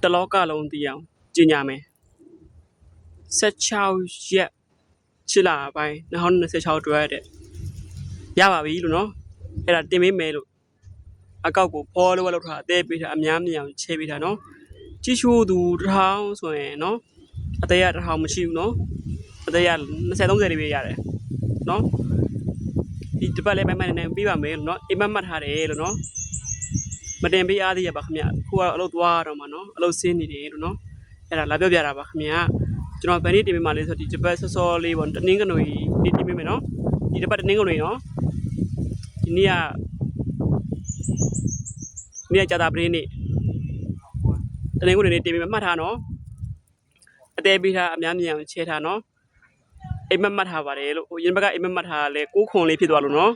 တလောကလုံးတည်အောင်ကျင်ညာမယ်16ရက်ချစ်လာပိုင်း2026အတွက်တဲ့ရပါပြီလို့နော်အဲ့ဒါတင်ပေးမယ်လို့အကောက်ကိုဖော်လို့လောက်ထားအသေးပေးထားအများမြင်အောင်ချဲပေးထားနော်ကြည့်ရှုသူ1000ဆိုရင်နော်အသေးရ1000မရှိဘူးနော်အသေးရ20-30လေးပဲရတယ်နော်ဒီတစ်ပတ်လေးပိုင်းနေပြီးပါမယ်လို့နော်အိမ်မက်မှတ်ထားတယ်လို့နော်မတင်ပေးအားသေးရပါခင်ဗျခုကတော့အလုပ်သွားတော့မှာနော်အလုပ်ဆင်းနေတယ်လို့နော်အဲ့ဒါလာပြောပြတာပါခင်ဗျကျွန်တော်ဗန်နေ့တင်ပေးမှလေးဆိုဒီတစ်ပတ်စောစောလေးပေါ့တနင်္ဂနွေနေ့တင်ပေးမယ်နော်ဒီတစ်ပတ်တနင်္ဂနွေနော်ဒီနေ့ကြာတာပရင်းနေ့တနင်္ဂနွေနေ့တင်ပေးမှတ်ထားနော်အသေးပေးထားအများမြင်အောင်ချဲထားနော်အိမ်မက်မှတ်ထားပါတယ်လို့ဟိုရင်ဘက်ကအိမ်မက်မှတ်ထားလဲ6ခွန်လေးဖြစ်သွားလို့နော်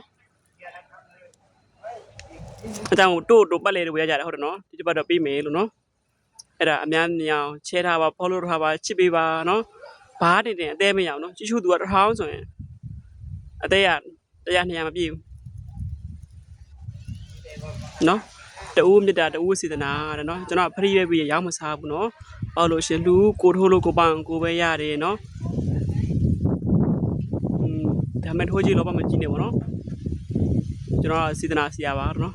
အတောင်တို့ပတ်လေလို့ရကြတယ်ဟုတ်တယ်နော်ဒီတစ်ပတ်တော့ပြီးမယ်လို့နော်အဲ့ဒါအများမြင်အောင်ချဲထားပါ follow ထားပါချစ်ပေးပါနော်ဘားတင်အသေးမရအောင်နော်ကြည့်ရှုသူက1000ဆိုရင်အသေးရ100-200မပြည့်ဘူးနော်တူးမြတ်တာတူးစေတနာတဲ့နော်ကျွန်တော်ဖရီးပဲပြီးရောက်မစားဘူးနော်ဟောလို့ရှင်လူကိုထိုးလို့ကိုပန်းကိုပဲရတယ်နော်ဒါမဲ့ထိုးကြည့်လို့ပါမကြည့်နေပါနော်ကျွန်တော်စေတနာစီရပါနော်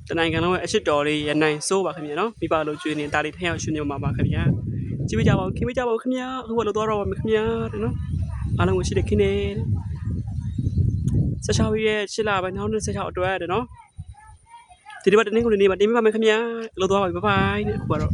တနိုင်ငံလုံးရဲ့အရှိတော်လေးရနိုင်စိုးပါခင်ဗျာနော်မိဘလို့ကျွေးနေတာလေးထည့်အောင်ရှင်နေမှာပါခင်ဗျာကြည့်ပြကြပါဦးခင်ဗျာခင်ဗျာအခုကတော့သွားတော့ပါမယ်ခင်ဗျာတဲ့နော်အားလုံးကိုရှိတဲ့ခင်နေ16ရက်8လပိုင်း2026အတွက်တဲ့နော်ဒီတစ်ပတ်တနင်္ဂနွေနေ့မှာတင်ပြပါမယ်ခင်ဗျာလို့သွားပါပြီဘိုင်ဘိုင်တဲ့အခုကတော့